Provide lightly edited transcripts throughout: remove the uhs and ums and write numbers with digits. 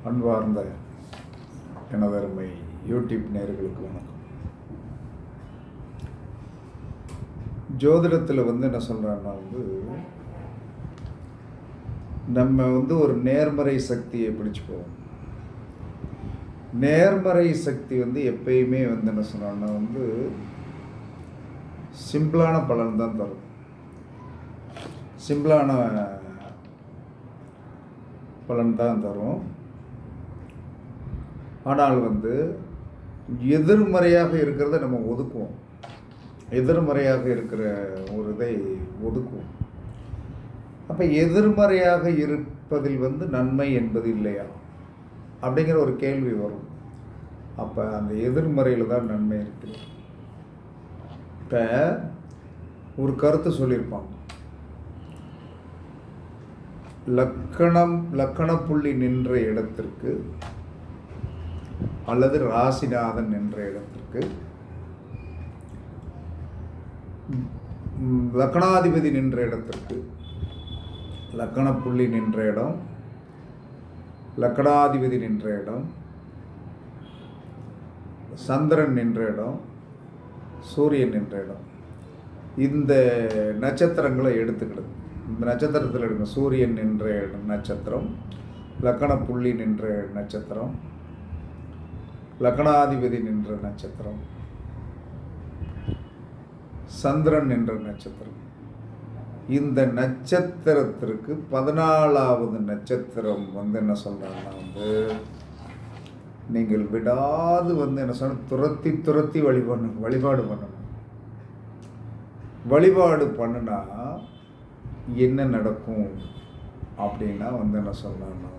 அன்பார்ந்த எனதருமை யூடியூப் நேயர்களுக்கு வணக்கம். ஜோதிடத்தில் என்ன சொல்கிறான்னா நம்ம ஒரு நேர்மறை சக்தியை பிடிச்சிக்குவோம். நேர்மறை சக்தி எப்பயுமே என்ன சொல்கிறான்னா சிம்பிளான பலன் தான் தரும். சிம்பிளான பலன் தான் தரும். ஆனால் எதிர்மறையாக இருக்கிறத நம்ம ஒதுக்குவோம். எதிர்மறையாக இருக்கிற ஒரு இதை ஒதுக்குவோம். அப்போ எதிர்மறையாக இருப்பதில் நன்மை என்பது இல்லையா அப்படிங்கிற ஒரு கேள்வி வரும். அப்போ அந்த எதிர்மறையில் தான் நன்மை இருக்குது. இப்போ ஒரு கருத்து சொல்லியிருப்பாங்க, லக்கண புள்ளி நின்ற இடத்திற்கு அல்லது ராசிநாதன் என்ற இடத்திற்கு லக்கணாதிபதி நின்ற இடத்திற்கு, லக்கண புள்ளி நின்ற இடம், லக்கணாதிபதி நின்ற இடம், சந்திரன் நின்ற இடம், சூரியன் நின்ற இடம், இந்த நட்சத்திரங்களை எடுத்துக்கிடுது. இந்த நட்சத்திரத்தில் எடுங்க. சூரியன் நின்ற நட்சத்திரம், லக்கண புள்ளி நின்ற நட்சத்திரம், லக்கணாதிபதி நின்ற நட்சத்திரம், சந்திரன் நின்ற நட்சத்திரம். இந்த நட்சத்திரத்திற்கு 14வது நட்சத்திரம் என்ன சொல்கிறாங்கன்னா நீங்கள் விடாது என்ன சொன்ன துரத்தி வழிபாடு பண்ணணும். வழிபாடு பண்ணுனா என்ன நடக்கும் அப்படின்னா என்ன சொல்லலாம்னா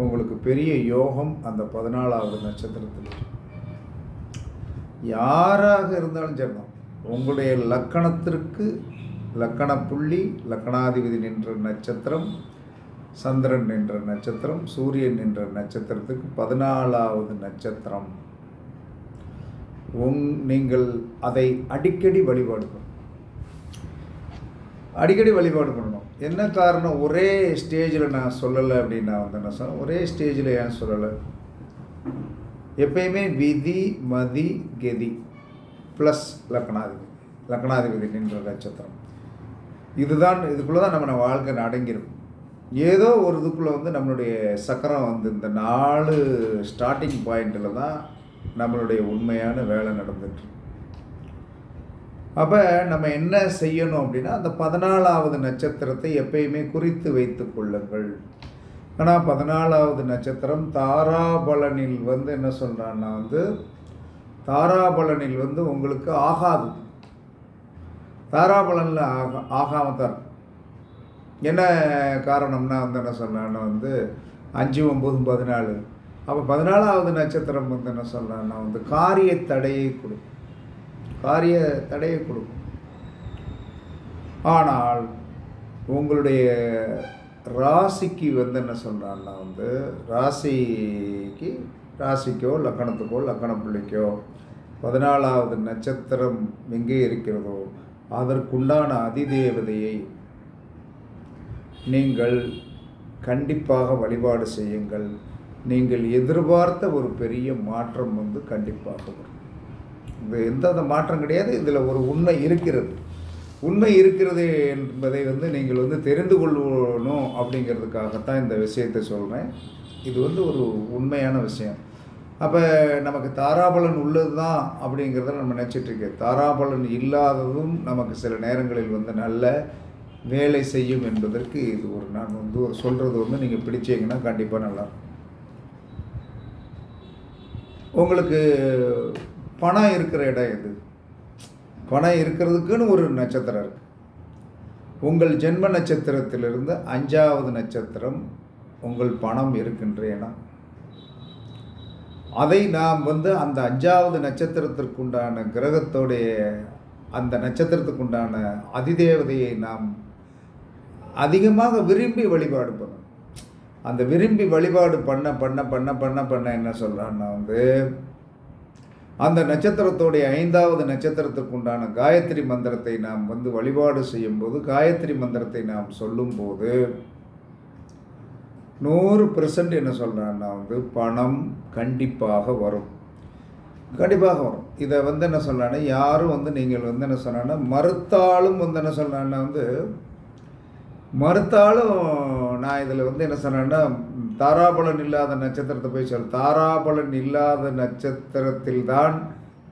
உங்களுக்கு பெரிய யோகம் அந்த 14வது நட்சத்திரத்தில். யாராக இருந்தாலும் சரிதான், உங்களுடைய லக்கணத்திற்கு லக்கண புள்ளி, லக்கணாதிபதி நின்ற நட்சத்திரம், சந்திரன் நின்ற நட்சத்திரம், சூரியன் நின்ற நட்சத்திரத்துக்கு 14வது நட்சத்திரம். நீங்கள் அதை அடிக்கடி வழிபாடு பண்ணணும். என்ன காரணம், ஒரே ஸ்டேஜில் நான் சொல்லலை அப்படின்னா என்ன சொன்னேன், ஒரே ஸ்டேஜில் ஏன் சொல்லலை, எப்பயுமே விதி மதி கதி ப்ளஸ் லக்கணாதிபதி நின்ற நட்சத்திரம். இதுக்குள்ளே தான் நம்ம வாழ்க்கை அடங்கிடும். ஏதோ ஒரு இதுக்குள்ளே நம்மளுடைய சக்கரம் இந்த 4 ஸ்டார்டிங் பாயிண்டில் தான் நம்மளுடைய உண்மையான வேலை நடந்துட்டு. அப்போ நம்ம என்ன செய்யணும் அப்படின்னா, அந்த 14வது நட்சத்திரத்தை எப்பயுமே குறித்து வைத்து கொள்ளுங்கள். ஆனால் 14வது நட்சத்திரம் தாராபலனில் என்ன சொல்கிறான்னா தாராபலனில் உங்களுக்கு ஆகாது. தாராபலனில் ஆகாமல் தான் இருக்கும். என்ன காரணம்னா என்ன சொல்கிறான்னா 5, 9, 14. அப்போ 14வது நட்சத்திரம் என்ன சொல்கிறான்னா காரிய தடையை கொடுக்கும். ஆனால் உங்களுடைய ராசிக்கு என்ன சொல்கிறான்னா ராசிக்கோ லக்கணத்துக்கோ லக்கண புள்ளிக்கோ 14வது நட்சத்திரம் எங்கே இருக்கிறதோ அதற்குண்டான அதிதேவதையை நீங்கள் கண்டிப்பாக வழிபாடு செய்யுங்கள். நீங்கள் எதிர்பார்த்த ஒரு பெரிய மாற்றம் கண்டிப்பாக வரும். இது எந்த மாற்றம் கிடையாது. இதில் ஒரு உண்மை இருக்கிறது என்பதை நீங்கள் தெரிந்து கொள்ளணும் அப்படிங்கிறதுக்காகத்தான் இந்த விஷயத்தை சொல்கிறேன். இது ஒரு உண்மையான விஷயம். அப்போ நமக்கு தாராபலன் உள்ளது தான் அப்படிங்கிறத நம்ம நினச்சிட்ருக்கேன். தாராபலன் இல்லாததும் நமக்கு சில நேரங்களில் நல்ல வேலை செய்யும் என்பதற்கு இது நான் ஒரு சொல்கிறது நீங்கள் பிடிச்சிங்கன்னா கண்டிப்பாக நல்லாயிருக்கும். உங்களுக்கு பணம் இருக்கிற இடம் எது? பணம் இருக்கிறதுக்குன்னு ஒரு நட்சத்திரம் இருக்குது. உங்கள் ஜென்ம நட்சத்திரத்திலிருந்து 5வது நட்சத்திரம் உங்கள் பணம் இருக்கின்ற இடம். அதை நாம் அந்த 5வது நட்சத்திரத்திற்குண்டான கிரகத்தோடைய அந்த நட்சத்திரத்துக்குண்டான அதிதேவதையை நாம் அதிகமாக விரும்பி வழிபாடு பண்ணணும். அந்த விரும்பி வழிபாடு பண்ண பண்ண பண்ண பண்ண பண்ண என்ன சொல்கிறான்னா அந்த நட்சத்திரத்தோடைய 5வது நட்சத்திரத்துக்கு உண்டான காயத்ரி மந்திரத்தை நாம் வழிபாடு செய்யும்போது, காயத்ரி மந்திரத்தை நாம் சொல்லும்போது 100% என்ன சொல்கிறேன்னா வந்து பணம் கண்டிப்பாக வரும், கண்டிப்பாக வரும். இதை வந்து என்ன சொல்கிறேன்னா யாரும் வந்து நீங்கள் வந்து என்ன சொன்னான்னா மறுத்தாலும் வந்து என்ன சொல்கிறேன்னா வந்து மறுத்தாலும் நான் இதில் வந்து என்ன சொன்னேன்னா தாராபலன் இல்லாத நட்சத்திரத்தை போய் தாராபலன் இல்லாத நட்சத்திரத்தில் தான்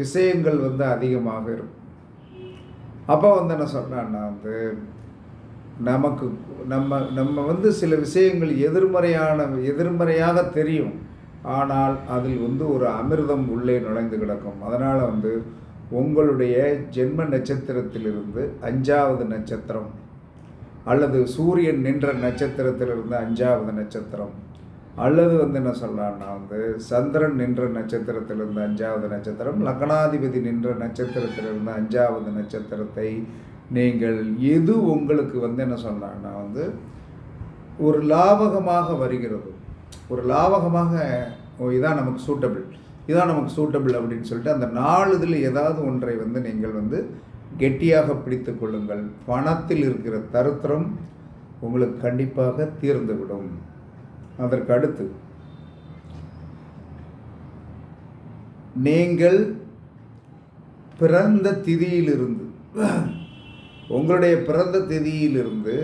விஷயங்கள் வந்து அதிகமாக இருக்கும். அப்போ வந்து என்ன சொன்னேன்னா வந்து நமக்கு நம்ம நம்ம வந்து சில விஷயங்கள் எதிர்மறையாக தெரியும், ஆனால் அதில் வந்து ஒரு அமிர்தம் உள்ளே நுழைந்து கிடக்கும். அதனால் வந்து உங்களுடைய ஜென்ம நட்சத்திரத்திலிருந்து 5வது நட்சத்திரம் அல்லது சூரியன் நின்ற நட்சத்திரத்திலிருந்து 5வது நட்சத்திரம் அல்லது வந்து என்ன சொல்லலாம்னா வந்து சந்திரன் நின்ற நட்சத்திரத்திலிருந்து 5வது நட்சத்திரம், லக்னாதிபதி நின்ற நட்சத்திரத்திலிருந்து 5வது நட்சத்திரத்தை நீங்கள் எது உங்களுக்கு வந்து என்ன சொல்லலாம்னா வந்து ஒரு லாபகமாக வருகிறது, ஒரு லாபகமாக இதான் நமக்கு சூட்டபிள் அப்படின்னு சொல்லிட்டு அந்த 4 இதில் ஏதாவது ஒன்றை வந்து நீங்கள் வந்து கெட்டியாக பிடித்து கொள்ளுங்கள். பணத்தில் இருக்கிற தரித்திரம் உங்களுக்கு கண்டிப்பாக தீர்ந்துவிடும். அதற்கு அடுத்து நீங்கள் பிறந்த திதியிலிருந்து உங்களுடைய பிறந்த திதியிலிருந்து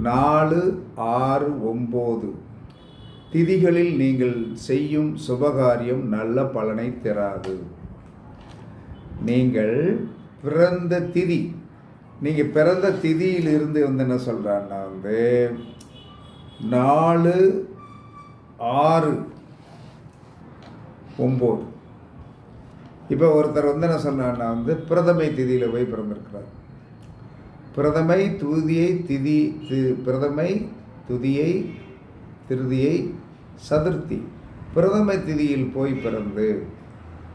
4, 6, 9 திதிகளில் நீங்கள் செய்யும் சுபகாரியம் நல்ல பலனை தராது. நீங்கள் பிறந்த திதியிலிருந்து வந்து என்ன சொல்கிறான்னா வந்து 4, 6, 9 இப்போ ஒருத்தர் வந்து என்ன சொன்னான்னா வந்து பிரதமை திதியில் போய் பிறந்திருக்கிறார். பிரதமை துதியை திருதியை சதுர்த்தி பிரதமை திதியில் போய்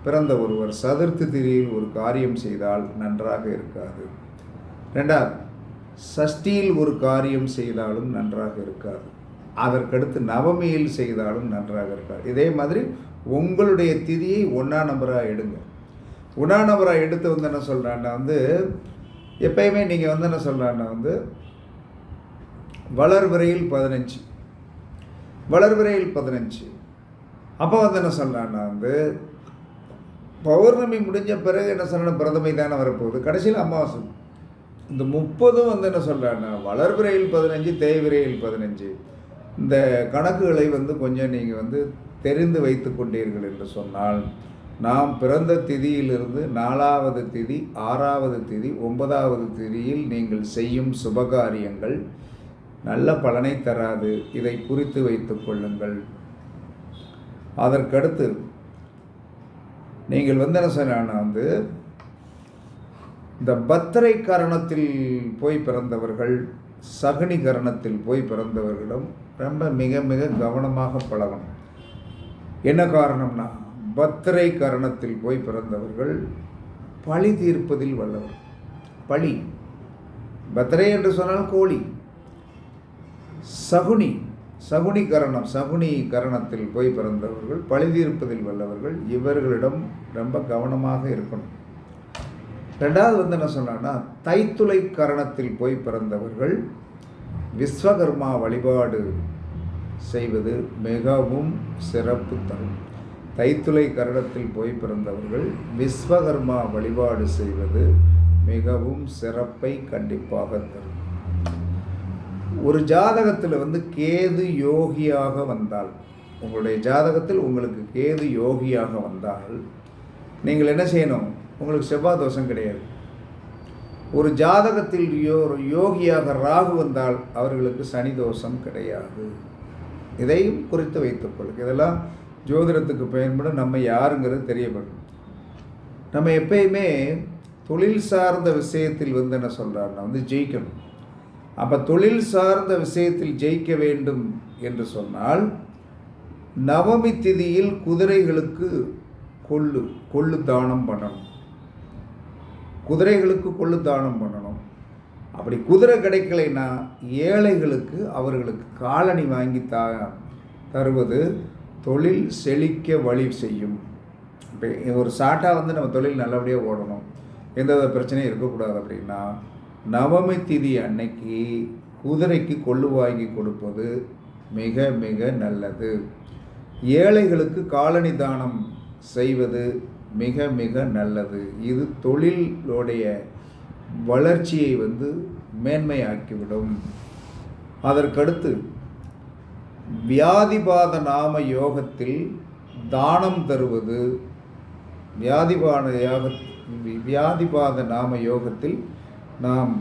பிறந்த ஒருவர் சதுர்த்தி திதியில் ஒரு காரியம் செய்தால் நன்றாக இருக்காது. 2வது சஷ்டியில் ஒரு காரியம் செய்தாலும் நன்றாக இருக்காது. அதற்கடுத்து நவமியில் செய்தாலும் நன்றாக இருக்காது. இதே மாதிரி உங்களுடைய திதியை 1ஆம் நம்பராக எடுங்க. 1ஆம் நம்பராக எடுத்து வந்து என்ன சொல்கிறான்னா வந்து எப்பயுமே நீங்கள் வந்து என்ன சொல்கிறான்னா வந்து வளர்விரையில் 15 அப்போ வந்து என்ன சொல்கிறான்னா வந்து பௌர்ணமி முடிஞ்ச பிறகு என்ன சொல்லணும் பிரதமை தானே வரப்போகுது, கடைசியில் அமாவாசை. இந்த 30 வந்து என்ன சொல்கிறான்னா வளர்விரையில் 15 தேய்விரையில் 15 இந்த கணக்குகளை வந்து கொஞ்சம் நீங்கள் வந்து தெரிந்து வைத்து கொண்டீர்கள் என்று சொன்னால் நாம் பிறந்த திதியிலிருந்து 4வது திதி 6வது திதி 9வது திதியில் நீங்கள் செய்யும் சுபகாரியங்கள் நல்ல பலனை தராது. இதை குறித்து வைத்து கொள்ளுங்கள். அதற்கடுத்து நீங்கள் வந்து என்ன சொன்னா வந்து இந்த பத்திரை கரணத்தில் போய் பிறந்தவர்கள் சகுனி கரணத்தில் போய் பிறந்தவர்களிடம் ரொம்ப மிக மிக கவனமாக பழகணும். என்ன காரணம்னா பத்திரை கரணத்தில் போய் பிறந்தவர்கள் பழி தீர்ப்பதில் வல்லவர். பத்திரை என்று சொன்னால் கோழி. சகுனி கரணத்தில் போய் பிறந்தவர்கள் பழி தீர்ப்பதில் வல்லவர்கள். இவர்களிடம் ரொம்ப கவனமாக இருக்கணும். 2வது வந்து என்ன சொன்னான்னா தைத்துளை கரணத்தில் போய் பிறந்தவர்கள் விஸ்வகர்மா வழிபாடு செய்வது மிகவும் சிறப்பு தரும். தைத்துளை கரணத்தில் போய் பிறந்தவர்கள் விஸ்வகர்மா வழிபாடு செய்வது மிகவும் சிறப்பை கண்டிப்பாக தரும். ஒரு ஜாதகத்தில் வந்து கேது யோகியாக வந்தால், உங்களுடைய ஜாதகத்தில் உங்களுக்கு கேது யோகியாக வந்தால் நீங்கள் என்ன செய்யணும்? உங்களுக்கு செவ்வாய் தோஷம் கிடையாது. ஒரு ஜாதகத்தில் யோகியாக ராகு வந்தால் அவர்களுக்கு சனி தோஷம் கிடையாது. இதையும் குறித்து வைத்துக்கொள்ளுங்க. இதெல்லாம் ஜோதிடத்துக்கு பயன்படும். நம்ம யாருங்கிறது தெரியப்படும். நம்ம எப்பயுமே தொழில் சார்ந்த விஷயத்தில் வந்து என்ன சொல்கிறாருன்னா வந்து ஜெயிக்கணும். அப்போ தொழில் சார்ந்த விஷயத்தில் ஜெயிக்க வேண்டும் என்று சொன்னால் நவமி திதியில் குதிரைகளுக்கு கொள்ளு தானம் பண்ணணும். அப்படி குதிரை கிடைக்கலைன்னா ஏழைகளுக்கு அவர்களுக்கு காலணி வாங்கி தருவது தொழில் செழிக்க வழி செய்யும். இப்போ ஒரு ஷார்ட்டாக வந்து நம்ம தொழில் நல்லபடியாக ஓடணும், எந்த வித பிரச்சனையும் இருக்கக்கூடாது அப்படின்னா நவமி திதி அன்னைக்கு குதிரைக்கு கொள்ளு வாங்கி கொடுப்பது மிக மிக நல்லது. ஏழைகளுக்கு காலணி தானம் செய்வது மிக மிக நல்லது. இது தொழிலுடைய வளர்ச்சியை மேன்மையாக்கிவிடும். அதற்கடுத்து வியாதிபாத நாம யோகத்தில் தானம் தருவது, வியாதிபாத நாம யோகத்தில் நாம்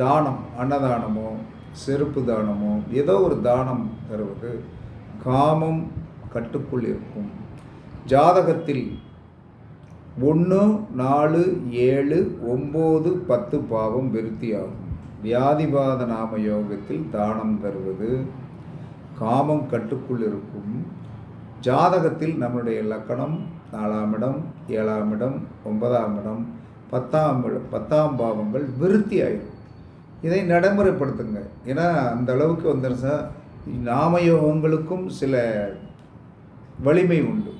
தானம், அன்னதானமோ செருப்பு தானமோ ஏதோ ஒரு தானம் தருவது காமம் கட்டுக்குள் இருக்கும். ஜாதகத்தில் 1, 4, 7, 9, 10 பாவம் விருத்தியாகும். வியாதிபாத நாம யோகத்தில் தானம் தருவது காமம் கட்டுக்குள் இருக்கும். ஜாதகத்தில் நம்முடைய லக்கணம் 4ஆம் இடம், 7ஆம் இடம், 9ஆம் இடம், 10ஆம் பாவங்கள் விருத்தி ஆயிடும். இதை நடைமுறைப்படுத்துங்க. ஏன்னா அந்த அளவுக்கு நாமயோகங்களுக்கும் சில வலிமை உண்டு.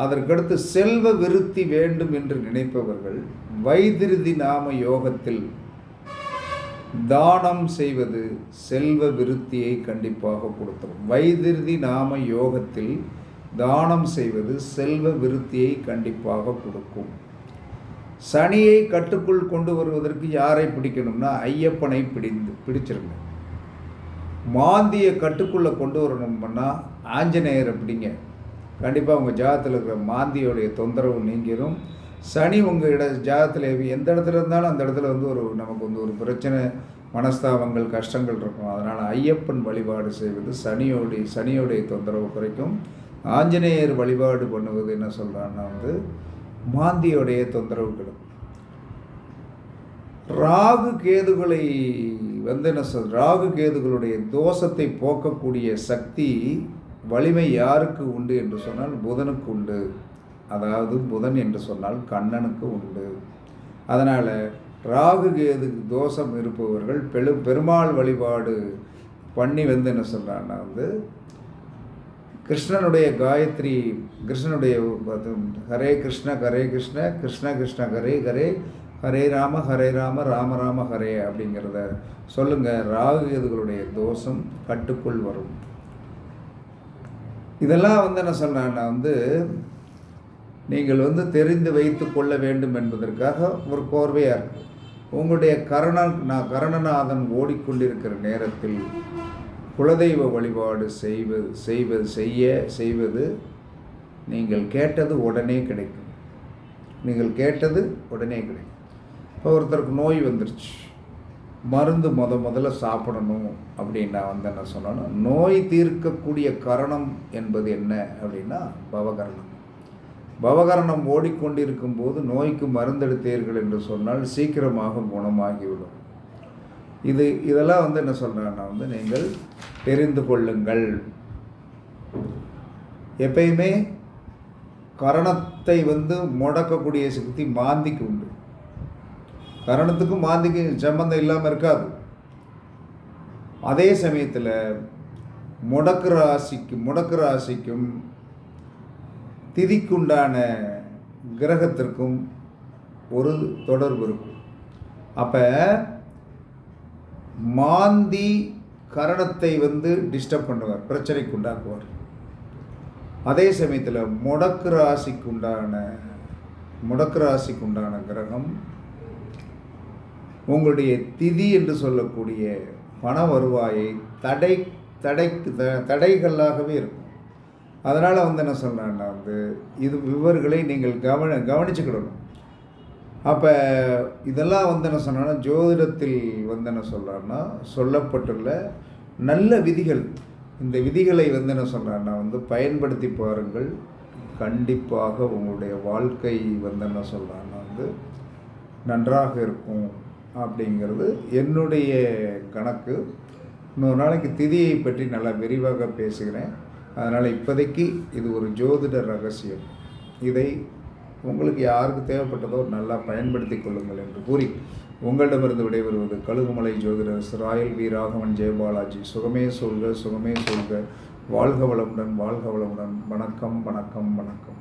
அதற்கடுத்து செல்வ விருத்தி வேண்டும் என்று நினைப்பவர்கள் வைத்திருதி நாம யோகத்தில் தானம் செய்வது செல்வ விருத்தியை கண்டிப்பாக கொடுத்துரும். வைத்திருதி நாம யோகத்தில் தானம் செய்வது செல்வ விருத்தியை கண்டிப்பாக கொடுக்கும். சனியை கட்டுக்குள் கொண்டு வருவதற்கு யாரை பிடிக்கணும்னா ஐயப்பனை பிடிச்சிருங்க. மாந்தியை கட்டுக்குள்ளே கொண்டு வரணும்னா ஆஞ்சநேயரை பிடிங்க. கண்டிப்பாக உங்கள் ஜாதகத்தில் இருக்கிற மாந்தியோடைய தொந்தரவு நீங்கிடும். சனி உங்கள் ஜாதகத்தில் எந்த இடத்துல இருந்தாலும் அந்த இடத்துல நமக்கு ஒரு பிரச்சனை, மனஸ்தாபங்கள், கஷ்டங்கள் இருக்கும். அதனால் ஐயப்பன் வழிபாடு செய்வது சனியோடைய தொந்தரவு குறைக்கும். ஆஞ்சநேயர் வழிபாடு பண்ணுவது என்ன சொல்கிறான்னா மாந்தியோடைய தொந்தரவு கிடைக்கும். ராகு கேதுகளை ராகு கேதுகளுடைய தோஷத்தை போக்கக்கூடிய சக்தி வலிமை யாருக்கு உண்டு என்று சொன்னால் புதனுக்கு உண்டு. அதாவது புதன் என்று சொன்னால் கண்ணனுக்கு உண்டு. அதனால் ராகு கேது தோஷம் இருப்பவர்கள் பெருமாள் வழிபாடு பண்ணி என்ன சொல்கிறான்னா கிருஷ்ணனுடைய காயத்ரி, கிருஷ்ணனுடைய ஹரே கிருஷ்ண ஹரே கிருஷ்ண கிருஷ்ண கிருஷ்ண ஹரே ஹரே, ஹரே ராம ராம ராம ஹரே அப்படிங்கிறத சொல்லுங்கள். ராகு கேதுகளுடைய தோஷம் கட்டுக்குள் வரும். இதெல்லாம் என்ன சொல்கிறேன்னா நீங்கள் தெரிந்து வைத்து கொள்ள வேண்டும் என்பதற்காக ஒரு கோர்வையாக இருக்குது. உங்களுடைய கரணநாதன் ஓடிக்கொண்டிருக்கிற நேரத்தில் குலதெய்வ வழிபாடு செய்வது நீங்கள் கேட்டது உடனே கிடைக்கும். இப்போ ஒருத்தருக்கு நோய் வந்துருச்சு, மருந்து முதல்ல சாப்பிடணும் அப்படின்னா என்ன சொன்னோன்னா, நோய் தீர்க்கக்கூடிய கரணம் என்பது என்ன அப்படின்னா பவகரணம். பவகரணம் ஓடிக்கொண்டிருக்கும் போது நோய்க்கு மருந்தெடுத்தீர்கள் என்று சொன்னால் சீக்கிரமாக குணமாகிவிடும். இதெல்லாம் என்ன சொல்கிறேன்னா நீங்கள் தெரிந்து கொள்ளுங்கள். எப்பயுமே கரணத்தை முடக்கக்கூடிய சக்தி மாந்திக்கு உண்டு. கரணத்துக்கும் மாந்திக்கும் சம்பந்தம் இல்லாமல் இருக்காது. அதே சமயத்தில் முடக்கு ராசிக்கும் திதிக்குண்டான கிரகத்திற்கும் ஒரு தொடர்பு இருக்கும். அப்போ மாந்தி கரணத்தை டிஸ்டர்ப் பண்ணுவார், பிரச்சனைக்கு உண்டாக்குவார். அதே சமயத்தில் முடக்கு ராசிக்குண்டான கிரகம் உங்களுடைய திதி என்று சொல்லக்கூடிய பண வருவாயை தடைகளாகவே இருக்கும். அதனால் என்ன சொல்கிறேன்னா இவர்களை நீங்கள் கவனிச்சுக்கிடணும். அப்போ இதெல்லாம் என்ன சொன்னா ஜோதிடத்தில் என்ன சொல்கிறான்னா சொல்லப்பட்டுள்ள நல்ல விதிகள். இந்த விதிகளை என்ன சொல்கிறான்னா பயன்படுத்தி பாருங்கள். கண்டிப்பாக உங்களுடைய வாழ்க்கை என்ன சொல்கிறான்னா நன்றாக இருக்கும் அப்படிங்கிறது என்னுடைய கணக்கு. இன்னொரு நாளைக்கு திதியை பற்றி நல்லா விரிவாக பேசுகிறேன். அதனால் இப்போதைக்கு இது ஒரு ஜோதிட ரகசியம். இதை உங்களுக்கு யாருக்கு தேவைப்பட்டதோ நல்லா பயன்படுத்தி கொள்ளுங்கள் என்று கூறி உங்களிடமிருந்து விடைபெறுவது கழுகுமலை ஜோதிடர் ராயல் வி ராகவன் ஜெயபாலாஜி. சுகமே சொல்க, சுகமே சொல்க. வாழ்க வளமுடன், வாழ்க வளமுடன். வணக்கம், வணக்கம், வணக்கம்.